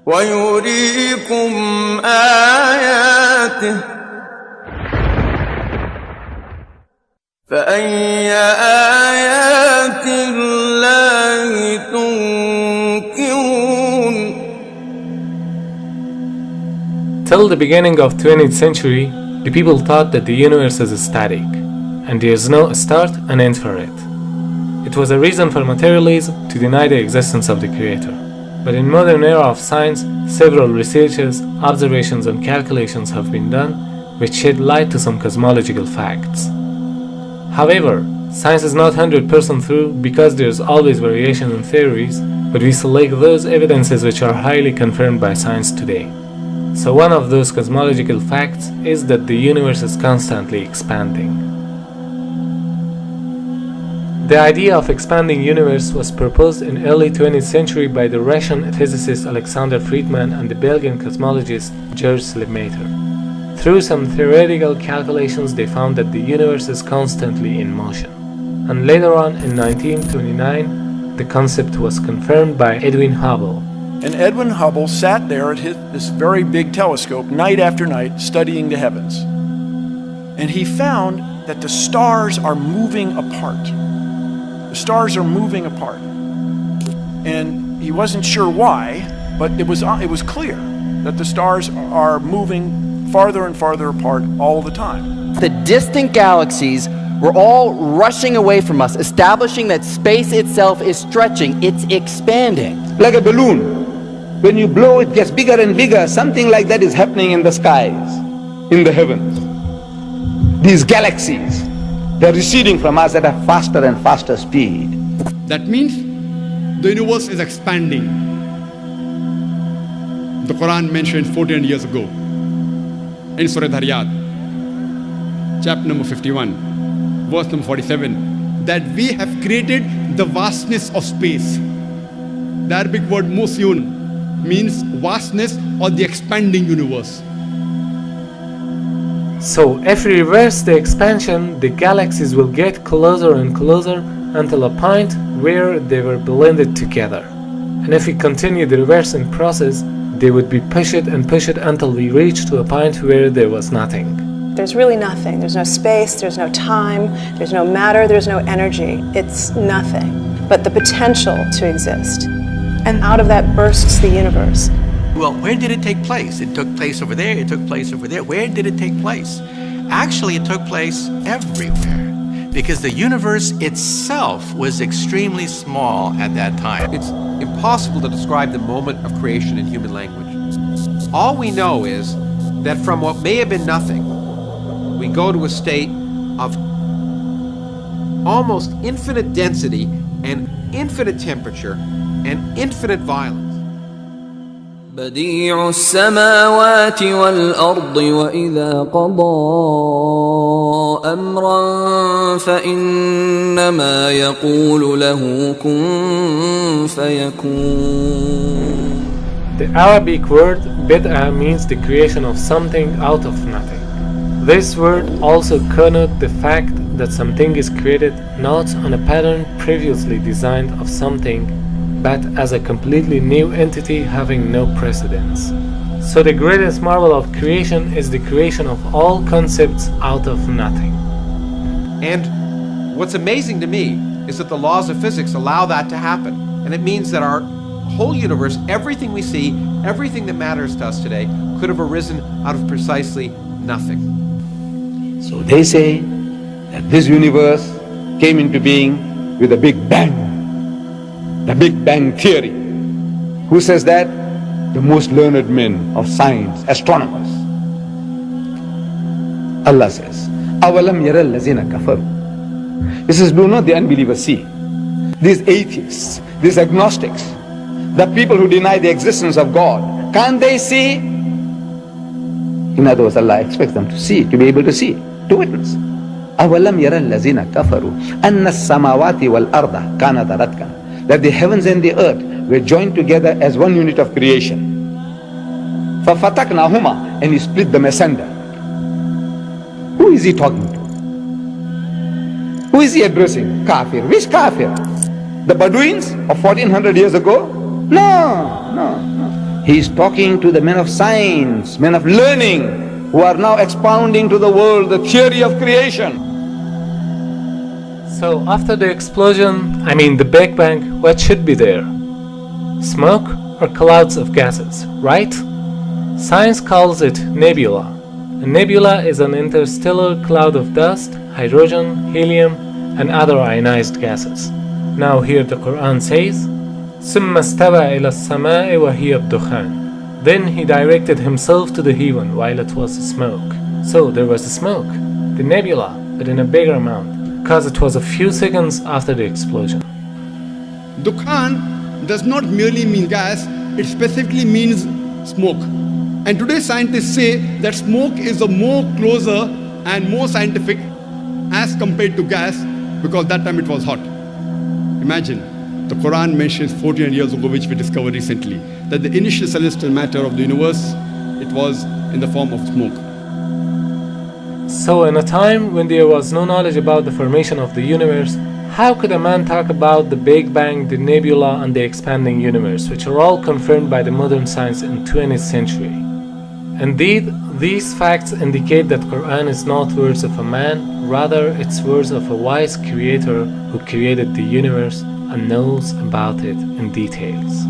ويريكم آياته فأي آيات الله تنكرون. Till the beginning of 20th century, the people thought that the universe is static, and there is no start and end for it. It was a reason for materialism to deny the existence of the Creator. But in modern era of science, several researches, observations and calculations have been done which shed light to some cosmological facts. However, science is not 100% true because there is always variation in theories, but we select those evidences which are highly confirmed by science today. So one of those cosmological facts is that the universe is constantly expanding. The idea of expanding universe was proposed in early 20th century by the Russian physicist Alexander Friedman and the Belgian cosmologist George Lemaitre. Through some theoretical calculations, they found that the universe is constantly in motion. And later on in 1929, the concept was confirmed by Edwin Hubble. And Edwin Hubble sat there at this very big telescope night after night studying the heavens. And he found that the stars are moving apart. The stars are moving apart. And he wasn't sure why, but it was clear that the stars are moving farther and farther apart all the time. The distant galaxies were all rushing away from us, establishing that space itself is stretching, it's expanding. Like a balloon. When you blow, it gets bigger and bigger. Something like that is happening in the skies, in the heavens. These galaxies, they're receding from us at a faster and faster speed. That means the universe is expanding. The Quran mentioned 14 years ago in Surah Hadith, chapter number 51, verse number 47, that we have created the vastness of space. The Arabic word musyun means vastness or the expanding universe. So if we reverse the expansion, the galaxies will get closer and closer until a point where they were blended together. And if we continue the reversing process, they would be pushed and pushed until we reach to a point where there was nothing. There's really nothing. There's no space, there's no time, there's no matter, there's no energy. It's nothing but the potential to exist. And out of that bursts the universe. Well, where did it take place? It took place over there, it took place over there. Where did it take place? Actually, it took place everywhere, because the universe itself was extremely small at that time. It's impossible to describe the moment of creation in human language. All we know is that from what may have been nothing, we go to a state of almost infinite density and infinite temperature and infinite violence. بديع السماوات والأرض وإذا قضى أمرا فإنما يقول له كن فيكون. The Arabic word bid'ah means the creation of something out of nothing. This word also connotes the fact that something is created not on a pattern previously designed of something, but as a completely new entity having no precedence. So the greatest marvel of creation is the creation of all concepts out of nothing. And what's amazing to me is that the laws of physics allow that to happen. And it means that our whole universe, everything we see, everything that matters to us today, could have arisen out of precisely nothing. So they say that this universe came into being with a big bang. The Big Bang Theory. Who says that? The most learned men of science, astronomers. Allah says, أَوَلَمْ يَرَ الَّذِينَ كَفَرُوا. He says, do not the unbelievers see? These atheists, these agnostics, the people who deny the existence of God, can't they see? In other words, Allah expects them to see, to be able to see, to witness. أَوَلَمْ يَرَ الَّذِينَ كَفَرُوا أَنَّ السَّمَاوَاتِ وَالْأَرْضَ كَانَتَ رَتْقًا. That the heavens and the earth were joined together as one unit of creation. فَفَتَقْنَاهُمَا. And he split them asunder. Who is he talking to? Who is he addressing? Kafir. Which kafir? The Bedouins of 1400 years ago? No. He is talking to the men of science, men of learning, who are now expounding to the world the theory of creation. So after the explosion, the Big Bang, what should be there? Smoke or clouds of gases, right? Science calls it nebula. A nebula is an interstellar cloud of dust, hydrogen, helium, and other ionized gases. Now here the Quran says, ثُمَّ اسْتَوَى إِلَى السَّمَاءِ وَهِيَ الدُّخَانِ. Then he directed himself to the heaven while it was smoke. So there was smoke, the nebula, but in a bigger amount, because it was a few seconds after the explosion. Dukhan does not merely mean gas, it specifically means smoke. And today scientists say that smoke is a more closer and more scientific as compared to gas, because that time it was hot. Imagine, the Quran mentions 1400 years ago, which we discovered recently, that the initial celestial matter of the universe, it was in the form of smoke. So in a time when there was no knowledge about the formation of the universe, how could a man talk about the Big Bang, the nebula, and the expanding universe, which are all confirmed by the modern science in 20th century? Indeed, these facts indicate that Quran is not words of a man, rather it's words of a wise creator who created the universe and knows about it in details.